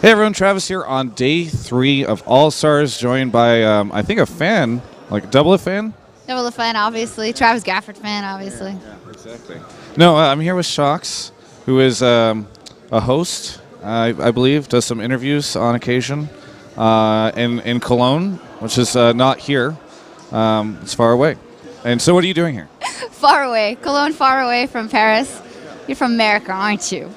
Hey everyone, Travis here on day 3 of All Stars, joined by I think a fan, like double a fan. Double a fan, obviously. Travis Gafford fan, obviously. Yeah, exactly. No, I'm here with Sjokz, who is a host, I believe, does some interviews on occasion in Cologne, which is not here. It's far away. And so, what are you doing here? Far away, Cologne, far away from Paris. You're from America, aren't you?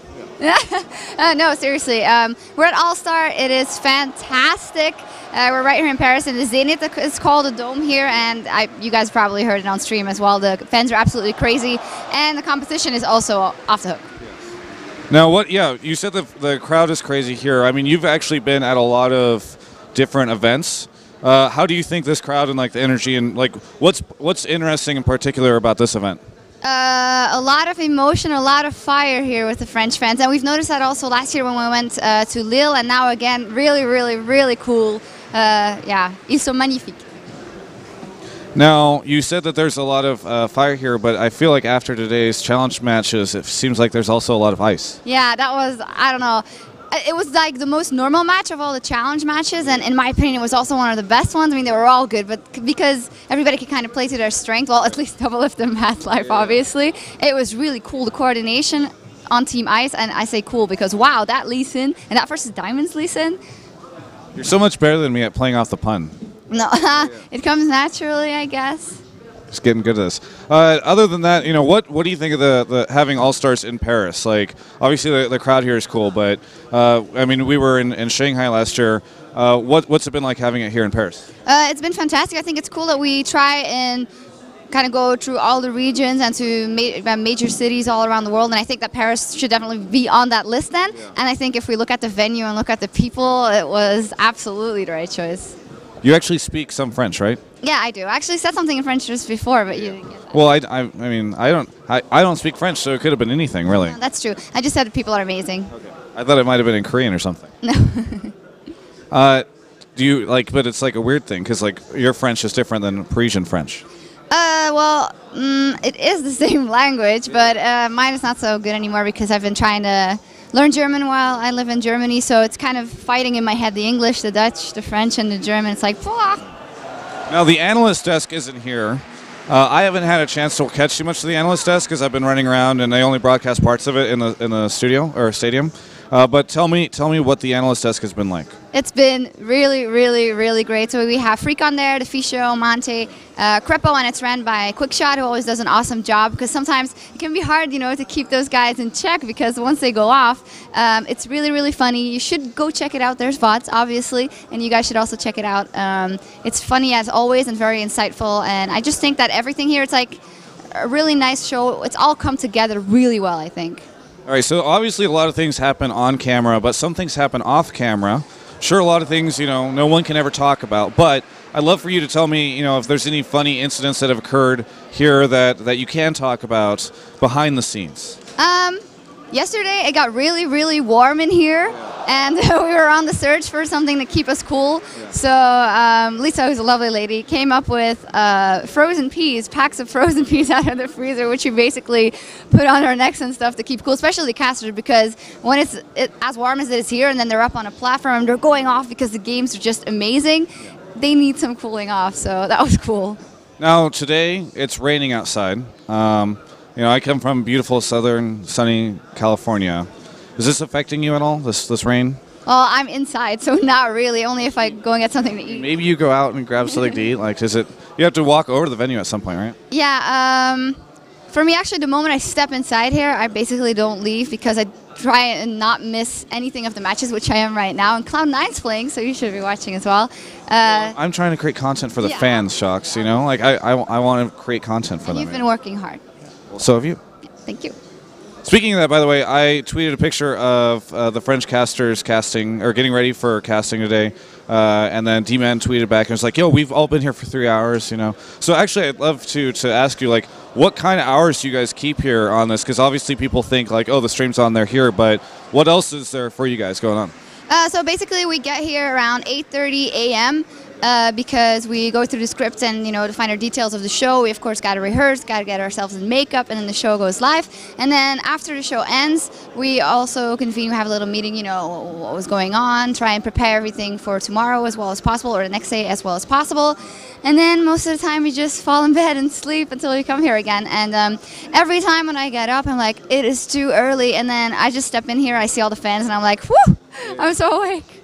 No, seriously. We're at All Star. It is fantastic. We're right here in Paris in the Zenith. It's called the Dome here, and you guys probably heard it on stream as well. The fans are absolutely crazy, and the competition is also off the hook. Now, what? Yeah, you said the crowd is crazy here. I mean, you've actually been at a lot of different events. How do you think this crowd and like the energy and like what's interesting in particular about this event? A lot of emotion, a lot of fire here with the French fans, and we've noticed that also last year when we went to Lille, and now again, really, really, really cool. Yeah, ils sont magnifiques. Now, you said that there's a lot of fire here, but I feel like after today's challenge matches, it seems like there's also a lot of ice. Yeah, that was, I don't know. It was like the most normal match of all the challenge matches, and in my opinion, it was also one of the best ones. I mean, they were all good, but because everybody could kind of play to their strength, well, at least Double Lift and Math Life, obviously, it was really cool, the coordination on Team Ice, and I say cool because, wow, that Lee Sin, and that versus Diamonds Lee Sin. You're so much better than me at playing off the pun. No, it comes naturally, I guess. Just getting good at this. Other than that, you know, what do you think of the having All Stars in Paris? Like, obviously the crowd here is cool, but I mean, we were in Shanghai last year. What's it been like having it here in Paris? It's been fantastic. I think it's cool that we try and kind of go through all the regions and to major cities all around the world, and I think that Paris should definitely be on that list then. Yeah. And I think if we look at the venue and look at the people, it was absolutely the right choice. You actually speak some French, right? Yeah, I do. I actually said something in French just before, but you didn't get that. Well, I mean, I don't speak French, so it could have been anything, really. No, that's true. I just said people are amazing. Okay. I thought it might have been in Korean or something. No. Do you like? But it's like a weird thing because like your French is different than Parisian French. Well, it is the same language, but mine is not so good anymore because I've been trying to learn German while I live in Germany, so it's kind of fighting in my head the English, the Dutch, the French, and the German. It's like, blah. Now, the analyst desk isn't here. I haven't had a chance to catch too much of the analyst desk because I've been running around and I only broadcast parts of it in the studio or stadium. But tell me what the analyst desk has been like. It's been really, really, really great. So we have Freak on there, the Fisho, Monte, Crepo, and it's ran by Quickshot, who always does an awesome job because sometimes it can be hard, you know, to keep those guys in check because once they go off, it's really, really funny. You should go check it out. There's VODs, obviously, and you guys should also check it out. It's funny as always and very insightful, and I just think that everything here, it's like a really nice show. It's all come together really well, I think. All right, so obviously a lot of things happen on camera, but some things happen off camera. Sure, a lot of things, you know, no one can ever talk about, but I'd love for you to tell me, you know, if there's any funny incidents that have occurred here that you can talk about behind the scenes. Yesterday it got really, really warm in here, and we were on the search for something to keep us cool. Yeah. So Lisa, who's a lovely lady, came up with frozen peas, packs of frozen peas out of the freezer, which we basically put on our necks and stuff to keep cool, especially the casters, because when it's as warm as it is here and then they're up on a platform and they're going off because the games are just amazing, they need some cooling off, so that was cool. Now, today it's raining outside. You know, I come from beautiful southern, sunny California. Is this affecting you at all, this rain? Well, I'm inside, so not really, only if I go and get something to eat. Maybe you go out and grab something to eat? Like, is it, you have to walk over to the venue at some point, right? Yeah, for me, actually, the moment I step inside here, I basically don't leave because I try and not miss anything of the matches, which I am right now. And Cloud9's playing, so you should be watching as well. I'm trying to create content for the fans, Sjokz, you know? Like, I want to create content for them. You've been working hard. Well, so have you. Yeah, thank you. Speaking of that, by the way, I tweeted a picture of the French casters casting, or getting ready for casting today, and then D-Man tweeted back and was like, yo, we've all been here for 3 hours, you know. So actually, I'd love to ask you, like, what kind of hours do you guys keep here on this? Because obviously people think, like, oh, the stream's on, they're here, but what else is there for you guys going on? So basically, we get here around 8:30 a.m., because we go through the script and, the finer details of the show. We, of course, got to rehearse, got to get ourselves in makeup, and then the show goes live. And then after the show ends, we also convene, we have a little meeting, what was going on, try and prepare everything for tomorrow as well as possible, or the next day as well as possible. And then most of the time we just fall in bed and sleep until we come here again. And every time when I get up, I'm like, it is too early. And then I just step in here, I see all the fans, and I'm like, whew, I'm so awake.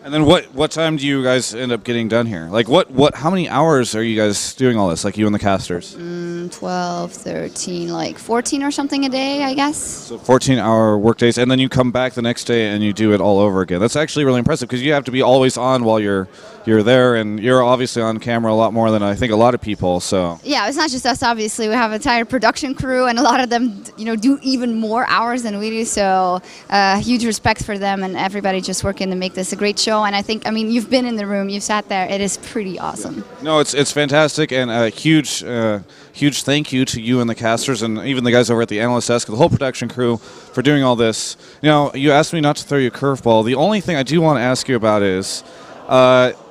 And then what time do you guys end up getting done here? Like how many hours are you guys doing all this, like you and the casters? 12, 13, like 14 or something a day, I guess. So 14-hour work days, and then you come back the next day and you do it all over again. That's actually really impressive because you have to be always on while you're there, and you're obviously on camera a lot more than I think a lot of people. So yeah, it's not just us. Obviously, we have an entire production crew, and a lot of them, do even more hours than we do. So huge respect for them and everybody just working to make this a great show. And I think, you've been in the room, you've sat there. It is pretty awesome. No, it's fantastic, and a huge thank you to you and the casters, and even the guys over at the analyst desk, the whole production crew, for doing all this. You asked me not to throw you a curveball. The only thing I do want to ask you about is,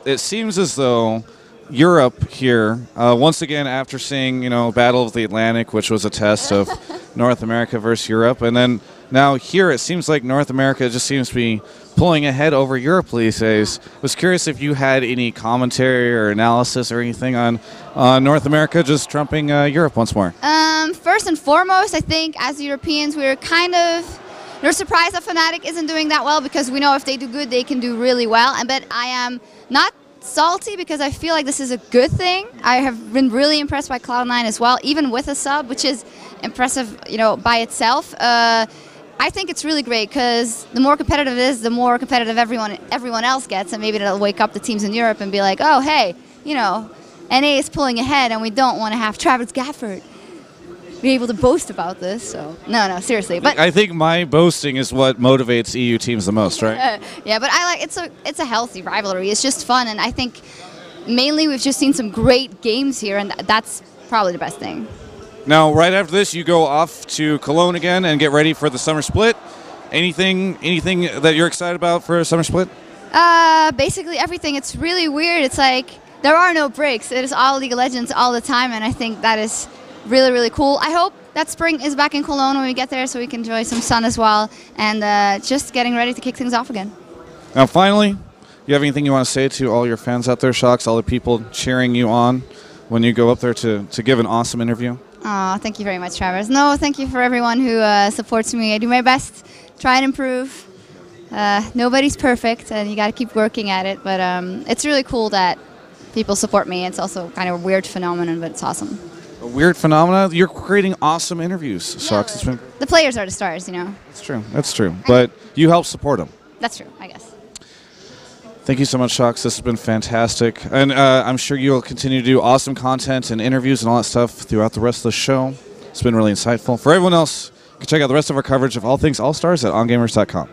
it seems as though Europe here, once again, after seeing, Battle of the Atlantic, which was a test of North America versus Europe, and then now here it seems like North America just seems to be pulling ahead over Europe these days. I was curious if you had any commentary or analysis or anything on North America just trumping Europe once more. First and foremost, I think as Europeans, we're surprised that Fnatic isn't doing that well, because we know if they do good, they can do really well. But I am not salty because I feel like this is a good thing. I have been really impressed by Cloud9 as well, even with a sub, which is impressive, by itself. I think it's really great because the more competitive it is, the more competitive everyone else gets, and maybe it'll wake up the teams in Europe and be like, oh, hey, NA is pulling ahead, and we don't want to have Travis Gafford be able to boast about this. So no, seriously. But I think my boasting is what motivates EU teams the most, right? Yeah, but I like it's a healthy rivalry. It's just fun, and I think mainly we've just seen some great games here, and that's probably the best thing. Now, right after this, you go off to Cologne again and get ready for the summer split. Anything that you're excited about for a summer split? Basically everything. It's really weird. It's like there are no breaks. It is all League of Legends all the time, and I think that is really, really cool. I hope that spring is back in Cologne when we get there, so we can enjoy some sun as well, and just getting ready to kick things off again. Now, finally, you have anything you want to say to all your fans out there, Sjokz, all the people cheering you on when you go up there to give an awesome interview? Oh, thank you very much, Travis. No, thank you for everyone who supports me. I do my best, try and improve. Nobody's perfect, and you got to keep working at it. But it's really cool that people support me. It's also kind of a weird phenomenon, but it's awesome. A weird phenomenon? You're creating awesome interviews, Sjokz. Yeah, the players are the stars, That's true. But you help support them. That's true, I guess. Thank you so much, Sjokz. This has been fantastic. And I'm sure you'll continue to do awesome content and interviews and all that stuff throughout the rest of the show. It's been really insightful. For everyone else, you can check out the rest of our coverage of all things All-Stars at ongamers.com.